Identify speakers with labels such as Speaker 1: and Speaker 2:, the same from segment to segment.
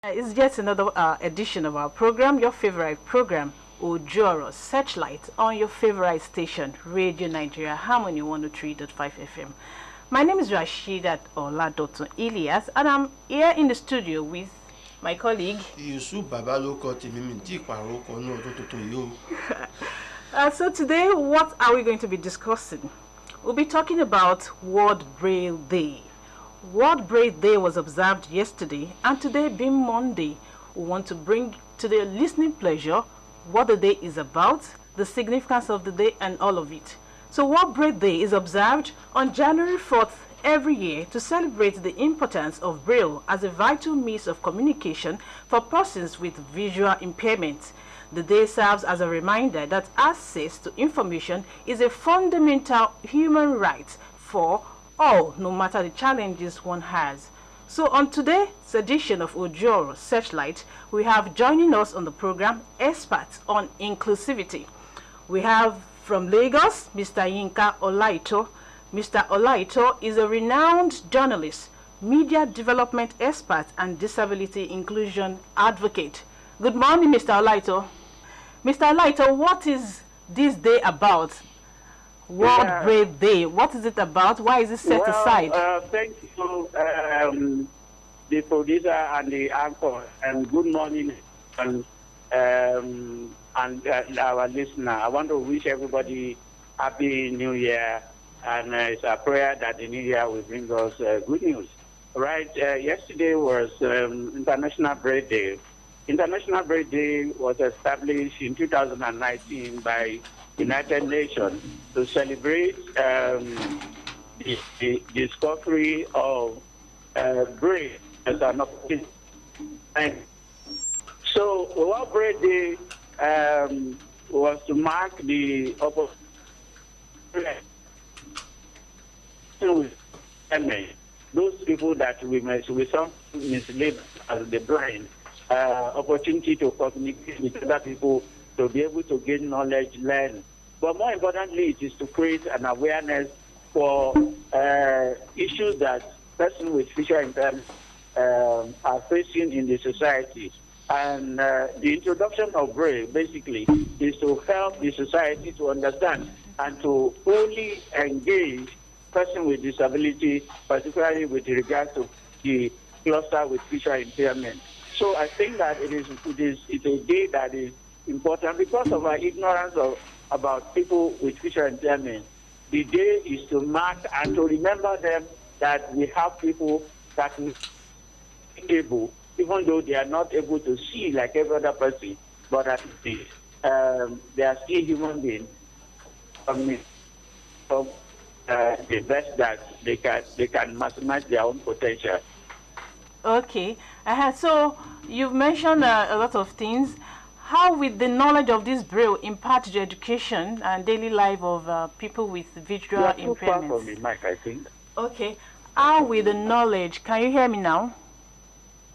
Speaker 1: It's yet another edition of our program, your favorite program, Ojoro Searchlight, on your favorite station, Radio Nigeria Harmony 103.5 FM. My name is Rashidat Oladoto Ilias, and I'm here in the studio with my colleague.
Speaker 2: Yusuf Babaloko Timimi Paroko no to you.
Speaker 1: So today, what are we going to be discussing? We'll be talking about World Braille Day. World Braille Day was observed yesterday, and today being Monday, we want to bring to the listening pleasure what the day is about, the significance of the day, and all of it. So World Braille Day is observed on January 4th every year to celebrate the importance of Braille as a vital means of communication for persons with visual impairment. The day serves as a reminder that access to information is a fundamental human right for all, no matter the challenges one has. So on today's edition of Ojoro Searchlight, we have joining us on the program experts on inclusivity. We have from Lagos, Mr. Yinka Olaito. Mr. Olaito is a renowned journalist, media development expert, and disability inclusion advocate. Good morning, Mr. Olaito. Mr. Olaito, what is this day about? World Braille Day. What is it about? Why is it set aside?
Speaker 3: Thank you, the producer and the anchor, and good morning, and our listener. I want to wish everybody happy New Year, and it's a prayer that the New Year will bring us good news. Right? Yesterday was International Braille Day. International Braille Day was established in 2019 by United Nations to celebrate the discovery of Braille as an opportunity. So, World Braille Day was to mark the opportunity with those people that we some mislead as the blind, opportunity to communicate with other people, to be able to gain knowledge, learn. But more importantly, it is to create an awareness for issues that persons with visual impairment are facing in the society. And the introduction of Braille basically is to help the society to understand and to fully engage persons with disability, particularly with regard to the cluster with visual impairment. So I think that it's a day that is important because of our ignorance about people with visual impairment. The day is to mark and to remember them that we have people that are able, even though they are not able to see like every other person, but at least they are still human beings. The best that they can maximize their own potential.
Speaker 1: Okay. So you've mentioned a lot of things. How will the knowledge of this Braille impact the education and daily life of people with visual impairments?
Speaker 3: Too far from the mic, I think.
Speaker 1: Okay. How will the knowledge, can you hear me now?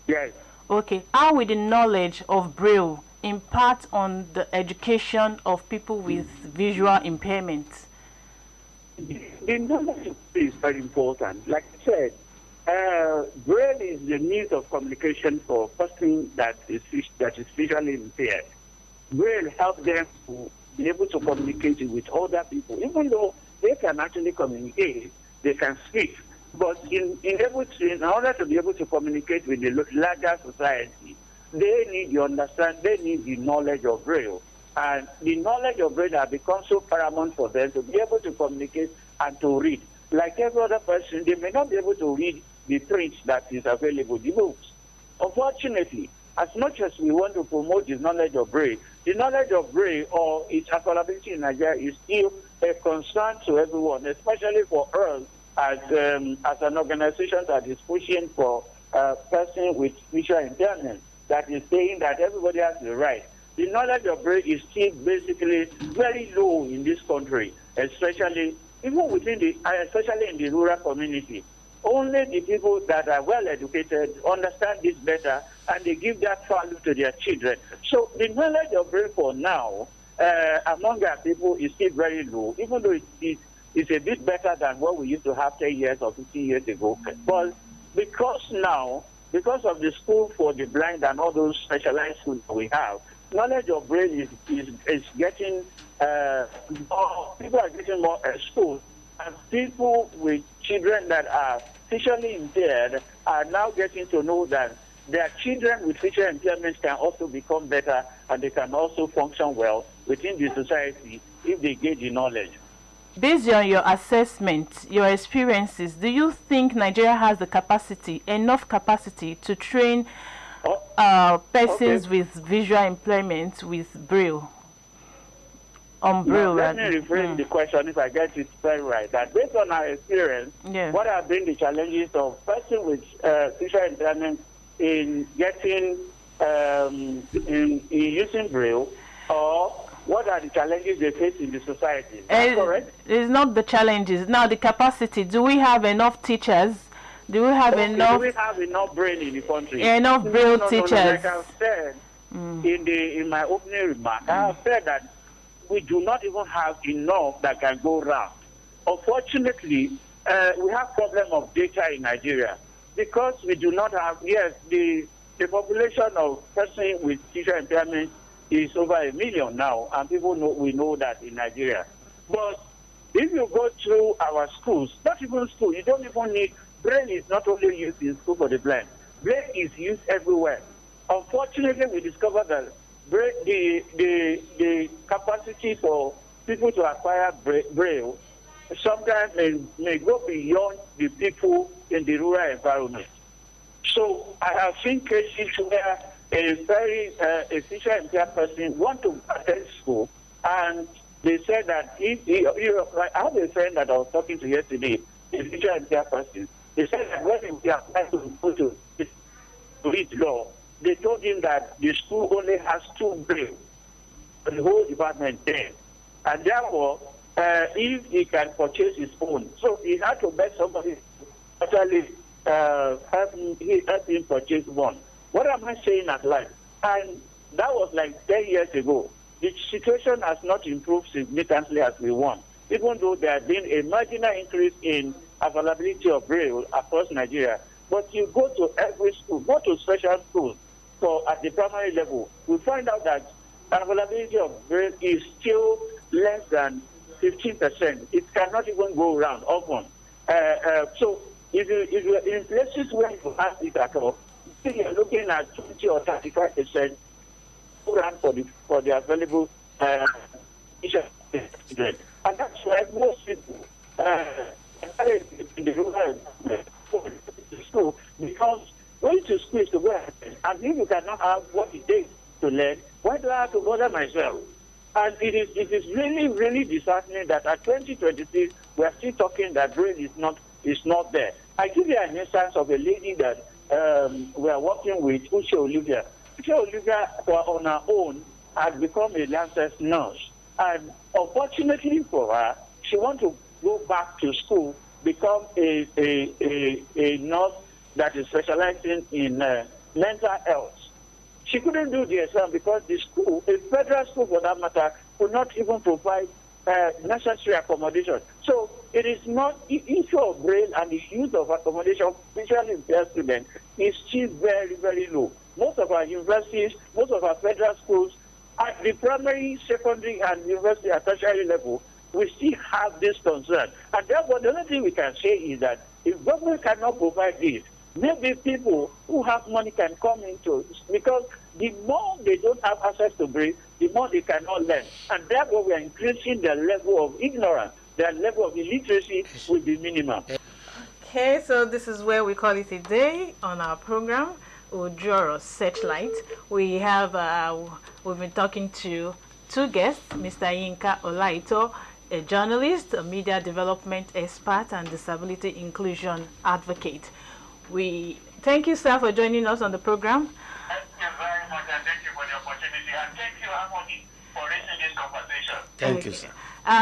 Speaker 3: Yes.
Speaker 1: Okay. How will the knowledge of Braille impact on the education of people with visual impairments?
Speaker 3: The knowledge is very important. Like I said, Braille is the means of communication for a person that is visually impaired. Braille helps them to be able to communicate with other people, even though they can actually communicate, they can speak. But in order to be able to communicate with the larger society, they need the knowledge of Braille. And the knowledge of Braille has become so paramount for them to be able to communicate and to read. Like every other person, they may not be able to read the print that is available, the books. Unfortunately, as much as we want to promote the knowledge of Braille or its availability in Nigeria is still a concern to everyone, especially for us as an organization that is pushing for a person with visual impairment, that is saying that everybody has the right. The knowledge of Braille is still basically very low in this country, especially in the rural community. Only the people that are well educated understand this better, and they give that value to their children. So the knowledge of Braille for now among our people is still very low, even though it's a bit better than what we used to have 10 years or 15 years ago. But because now because of the school for the blind and all those specialized schools that we have, knowledge of braille is getting more, people are getting more exposed, and people with children that are visually impaired are now getting to know that their children with visual impairments can also become better, and they can also function well within the society if they get the knowledge.
Speaker 1: Based on your assessment, your experiences, do you think Nigeria has the capacity, enough capacity, to train persons with visual impairment with Braille? Braille,
Speaker 3: let me rephrase the question if I get it very right. That based on our experience, what have been the challenges of persons with visual impairment in getting in using Braille, or what are the challenges they face in the society? Is that correct?
Speaker 1: It's not the challenges. Now the capacity. Do we have enough teachers? Do we have enough?
Speaker 3: Do we have enough Braille in the country?
Speaker 1: Enough Braille teachers.
Speaker 3: Like I said in my opening remark, I have said that we do not even have enough that can go around. Unfortunately, we have problem of data in Nigeria because we do not have. Yes, the population of persons with visual impairment is over 1 million now, and people know, we know that in Nigeria. But if you go through our schools, not even school, you don't even need, Braille is not only used in school for the blind. Braille is used everywhere. Unfortunately, we discovered that the capacity for people to acquire Braille sometimes may go beyond the people in the rural environment. So I have seen cases where a very visually impaired person want to attend school, and they said that I have a friend that I was talking to yesterday, a visually impaired person. They said that when he applied to go to read law, they told him that the school only has 2 Braille, the whole department there, and therefore, if he can purchase his own, so he had to beg somebody to actually help him purchase one. What am I saying at life? And that was like 10 years ago. The situation has not improved significantly as we want, even though there has been a marginal increase in availability of Braille across Nigeria. But you go to every school, go to special schools at the primary level, we find out that availability of Braille is still less than 15%. It cannot even go around often. So if you're in places where you have it at all, you're looking at 20 or 35% for the available students. And that's why most people in the rural school, because going to school is to go ahead. And if you cannot have what it takes to learn, why do I have to bother myself? And it is really, really disheartening that at 2026 we are still talking that Braille is not there. I give you an instance of a lady that we are working with, Uche Olivia. Uche Olivia, on her own, had become a licensed nurse. And unfortunately for her, she wants to go back to school, become a nurse that is specializing in mental health. She couldn't do the exam because the school, a federal school for that matter, could not even provide necessary accommodation. So it is not the issue of Braille, and the use of accommodation for visually impaired students is still very, very low. Most of our universities, most of our federal schools, at the primary, secondary, and university at tertiary level, we still have this concern. And therefore, the only thing we can say is that if government cannot provide this, maybe people who have money can come into, because the more they don't have access to Braille, the more they cannot learn. And therefore, we are increasing their level of ignorance. Their level of illiteracy will be minimum.
Speaker 1: Okay, so this is where we call it a day on our program, Ojoro Searchlight. We have, we've been talking to 2 guests, Mr. Yinka Olaito, a journalist, a media development expert, and disability inclusion advocate. We thank you, sir, for joining us on the program.
Speaker 3: Thank you very much, and thank you for the opportunity, and thank you, Harmony, for raising this conversation.
Speaker 2: Thank you, sir.